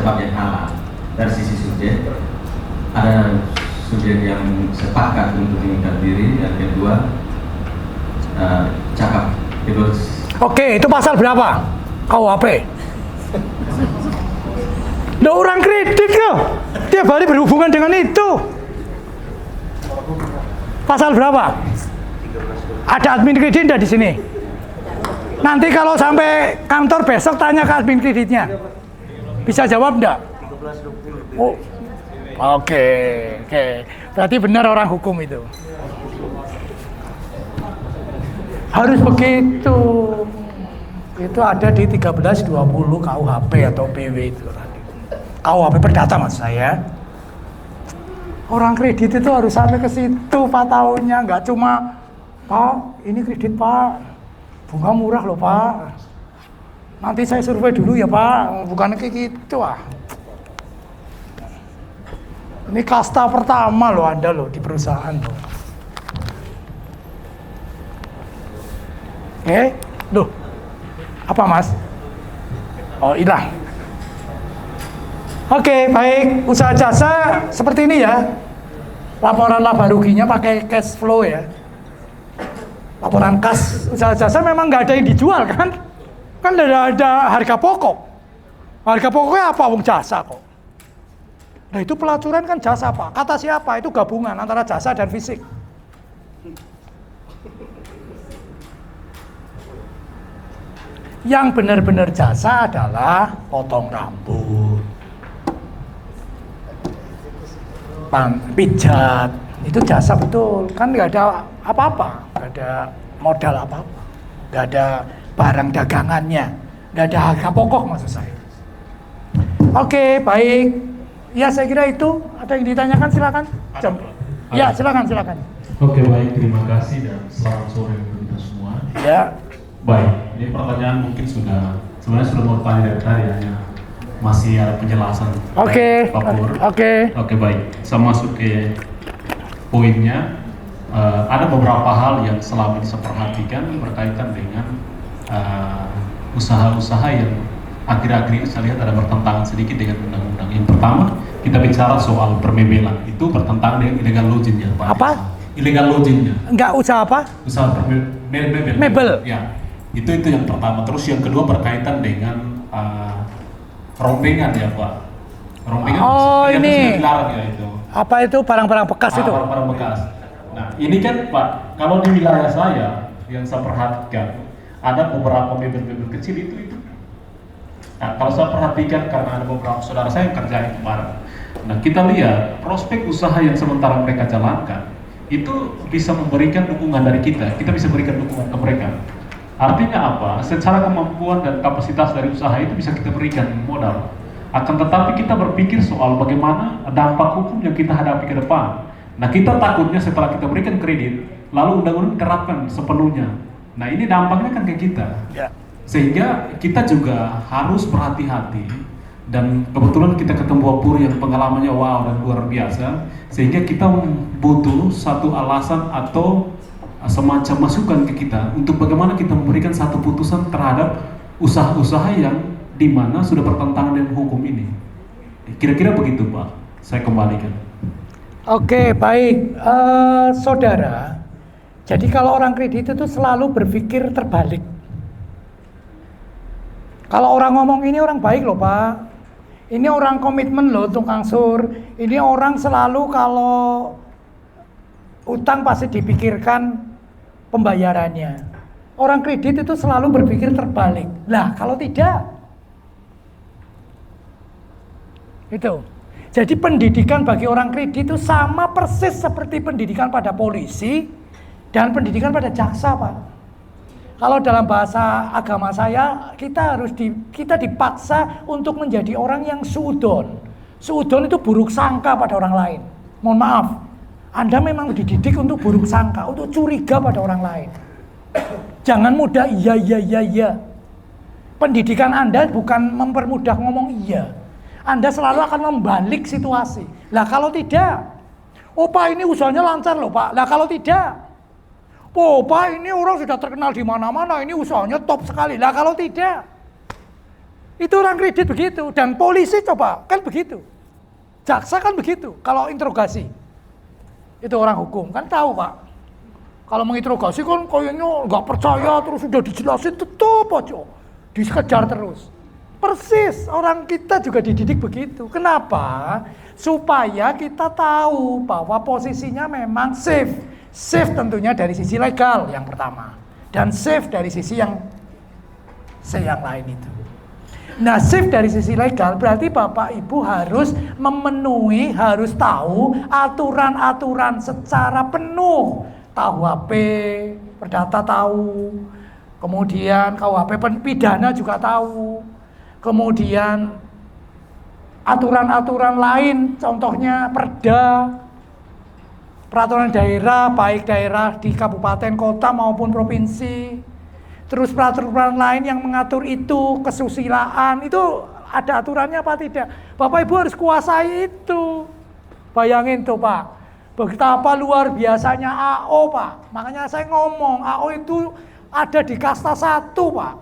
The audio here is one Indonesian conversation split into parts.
tempat yang halal. Dari sisi subjek, ada subjek yang sepakat untuk mengingkar diri, yang kedua cakap. Oke, itu pasal berapa? KUHP. Loh, orang kredit kok tiap hari berhubungan dengan itu. Pasal berapa? Ada admin kredit enggak di sini? Nanti kalau sampai kantor besok tanya ke admin kreditnya. Bisa jawab enggak? Oh. Oke. Berarti benar orang hukum itu. Harus begitu. Itu ada di 1320 KUHP atau PW itu. KUHP Perdata mas saya. Orang kredit itu harus sampai ke situ Pak tahunnya, nggak cuma Pak ini kredit Pak, bunga murah loh Pak. Nanti saya survei dulu ya Pak, bukan kayak gitu ah. Ini kasta pertama loh Anda loh di perusahaan loh. Loh, apa mas? Oh hilang. Oke, baik. Usaha jasa seperti ini ya. Laporan laba ruginya pakai cash flow ya. Laporan kas usaha jasa memang nggak ada yang dijual kan? Kan ada harga pokok. Harga pokoknya apa? Wong jasa kok. Nah itu pelacuran kan jasa Pak. Kata siapa? Itu gabungan antara jasa dan fisik. Yang benar-benar jasa adalah potong rambut, pijat, itu jasa betul. Kan nggak ada apa-apa, nggak ada modal apa-apa, nggak ada barang dagangannya, nggak ada harga pokok maksud saya. Oke, baik. Ya saya kira itu. Ada yang ditanyakan silakan. Ya silakan. Oke baik, terima kasih dan selamat sore untuk kita semua. Ya. Baik, ini pertanyaan mungkin sebenarnya sudah mau tanya dari tadi, hanya masih ada penjelasan. Oke. Oke baik, saya masuk ke poinnya. Ada beberapa hal yang selama ini saya perhatikan berkaitan dengan usaha-usaha yang akhir-akhir ini saya lihat ada bertentangan sedikit dengan undang-undang. Yang pertama, kita bicara soal permebelan, itu bertentangan dengan illegal lodging ya Pak. Apa? Illegal lodging-nya. Enggak usaha apa? Usaha mebel. Ya, itu yang pertama. Terus yang kedua berkaitan dengan rompengan ya Pak. Rompengan. Oh ini. Dilarang ya itu. Apa itu barang-barang bekas itu? Barang-barang bekas. Nah ini kan Pak, kalau di wilayah saya yang saya perhatikan ada beberapa mebel-mebel kecil itu. Nah, kalau saya perhatikan karena ada beberapa saudara saya yang kerja itu barang. Nah, kita lihat prospek usaha yang sementara mereka jalankan itu bisa memberikan dukungan dari kita bisa berikan dukungan ke mereka. Artinya apa? Secara kemampuan dan kapasitas dari usaha itu bisa kita berikan modal. Akan tetapi kita berpikir soal bagaimana dampak hukum yang kita hadapi ke depan. Nah, kita takutnya setelah kita berikan kredit, lalu undang-undang diterapkan sepenuhnya. Nah, ini dampaknya kan ke kita. Ya. Sehingga kita juga harus berhati-hati, dan kebetulan kita ketemu Pur yang pengalamannya wow dan luar biasa, sehingga kita butuh satu alasan atau semacam masukan ke kita untuk bagaimana kita memberikan satu putusan terhadap usaha-usaha yang dimana sudah bertentangan dengan hukum ini. Kira-kira begitu Pak, saya kembalikan. Oke, baik. Saudara, jadi kalau orang kredit itu selalu berpikir terbalik. Kalau orang ngomong ini orang baik loh Pak, ini orang komitmen loh untuk angsur, ini orang selalu kalau utang pasti dipikirkan pembayarannya. Orang kredit itu selalu berpikir terbalik. Lah kalau tidak, itu. Jadi pendidikan bagi orang kredit itu sama persis seperti pendidikan pada polisi dan pendidikan pada jaksa Pak. Kalau dalam bahasa agama saya, kita dipaksa untuk menjadi orang yang suudon. Suudon itu buruk sangka pada orang lain. Mohon maaf, Anda memang dididik untuk buruk sangka, untuk curiga pada orang lain. Jangan mudah iya. Pendidikan Anda bukan mempermudah ngomong iya. Anda selalu akan membalik situasi. Lah kalau tidak, oh Pak ini usahanya lancar loh Pak. Lah kalau tidak, oh Pak ini orang sudah terkenal di mana-mana, ini usahanya top sekali. Lah kalau tidak, Itu orang kredit begitu, dan polisi coba kan begitu. Jaksa kan begitu, kalau interogasi. Itu orang hukum, kan tahu Pak. Kalau menginterogasi kan kayaknya nggak percaya, terus sudah dijelasin tetap aja. Dikejar terus. Persis, orang kita juga dididik begitu. Kenapa? Supaya kita tahu bahwa posisinya memang safe. Safe tentunya dari sisi legal yang pertama. Dan safe dari sisi yang lain itu. Nah, safe dari sisi legal berarti Bapak Ibu harus memenuhi, harus tahu aturan-aturan secara penuh. KUHP Perdata tahu, kemudian KUHP pidana juga tahu, kemudian aturan-aturan lain, contohnya Perda, peraturan daerah, baik daerah di kabupaten, kota maupun provinsi. Terus peraturan lain yang mengatur itu, kesusilaan, itu ada aturannya apa tidak? Bapak Ibu harus kuasai itu. Bayangin tuh Pak, betapa luar biasanya AO Pak. Makanya saya ngomong, AO itu ada di kasta 1 Pak.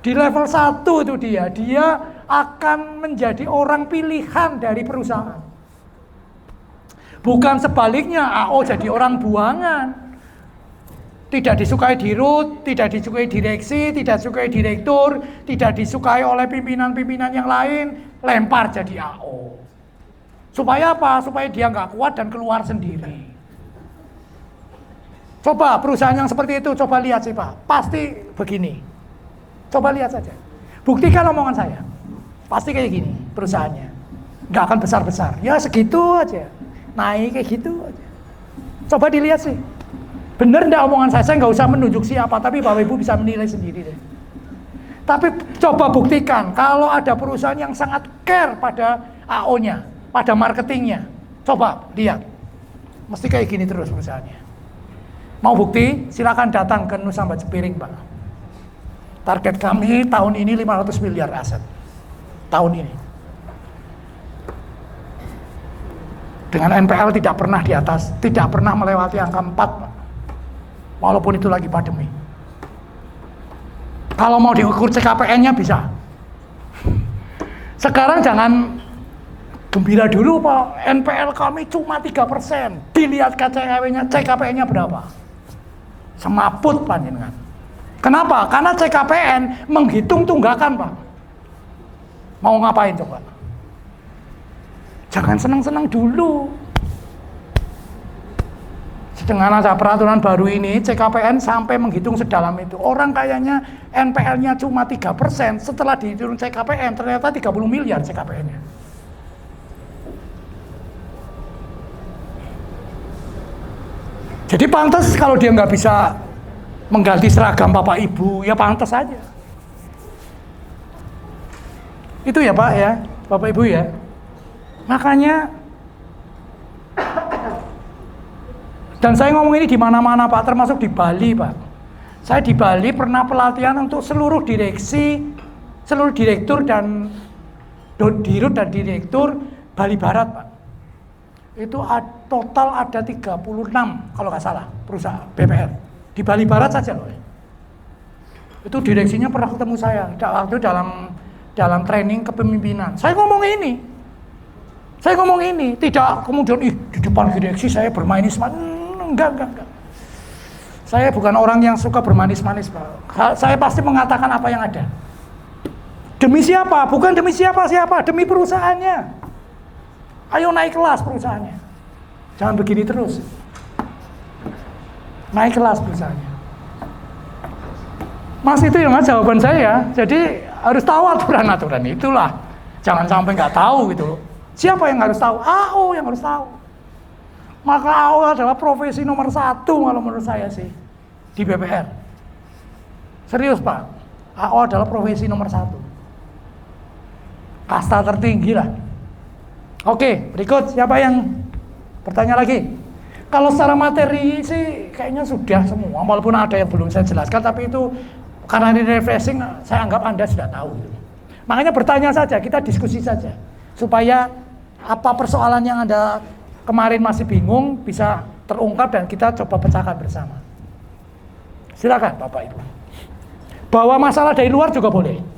Di level 1 itu dia akan menjadi orang pilihan dari perusahaan. Bukan sebaliknya, AO jadi orang buangan. Tidak disukai dirut, tidak disukai direksi, tidak disukai direktur, tidak disukai oleh pimpinan-pimpinan yang lain, lempar jadi AO. Supaya apa? Supaya dia nggak kuat dan keluar sendiri. Coba perusahaan yang seperti itu, coba lihat sih Pak, pasti begini. Coba lihat saja, buktikan omongan saya. Pasti kayak gini perusahaannya, nggak akan besar-besar, ya segitu aja, naik kayak gitu aja. Coba dilihat sih. Bener enggak omongan saya nggak usah menunjuk siapa, tapi Bapak Ibu bisa menilai sendiri deh. Tapi coba buktikan, kalau ada perusahaan yang sangat care pada AO-nya, pada marketingnya, coba lihat. Mesti kayak gini terus perusahaannya. Mau bukti? Silakan datang ke Nusa Mbak Cepiring Pak. Target kami tahun ini 500 miliar aset. Tahun ini. Dengan NPL tidak pernah di atas, tidak pernah melewati angka 4 Pak. Walaupun itu lagi pandemi. Kalau mau diukur CKPN-nya bisa. Sekarang jangan gembira dulu Pak, NPL kami cuma 3%. Dilihat CKPN-nya berapa. Semaput panjenengan. Kenapa? Karena CKPN menghitung tunggakan Pak. Mau ngapain coba? Jangan senang-senang dulu. Dengan ada peraturan baru ini, CKPN sampai menghitung sedalam itu. Orang kayaknya NPL-nya cuma 3%, setelah dihitung CKPN, ternyata 30 miliar CKPN-nya. Jadi pantas kalau dia nggak bisa mengganti seragam Bapak Ibu, ya pantas saja. Itu ya Pak ya, Bapak Ibu ya. Makanya dan saya ngomong ini di mana-mana Pak, termasuk di Bali Pak. Saya di Bali pernah pelatihan untuk seluruh direksi, seluruh direktur dan dirut dan direktur Bali Barat Pak. Itu total ada 36 kalau nggak salah perusahaan BPR di Bali Barat saja loh. Itu direksinya pernah ketemu saya waktu dalam training kepemimpinan. Saya ngomong ini, tidak kemudian di depan direksi saya bermanis-manis. Enggak. Saya bukan orang yang suka bermanis-manis Pak. Saya pasti mengatakan apa yang ada. Demi siapa? Bukan demi siapa-siapa, demi perusahaannya. Ayo naik kelas perusahaannya. Jangan begini terus. Naik kelas perusahaannya. Mas itu yang jawaban saya. Jadi harus tahu aturan-aturan itulah. Jangan sampai nggak tahu gitu. Siapa yang harus tahu? AO yang harus tahu. Maka AO adalah profesi nomor 1 kalau menurut saya sih di BPR. Serius Pak, AO adalah profesi nomor 1. Kasta tertinggi lah. Oke, berikut siapa yang bertanya lagi? Kalau secara materi sih kayaknya sudah semua, walaupun ada yang belum saya jelaskan, tapi itu karena ini refreshing, saya anggap Anda sudah tahu. Makanya bertanya saja, kita diskusi saja, supaya apa persoalan yang Anda kemarin masih bingung bisa terungkap dan kita coba pecahkan bersama. Silakan Bapak Ibu. Bawa masalah dari luar juga boleh.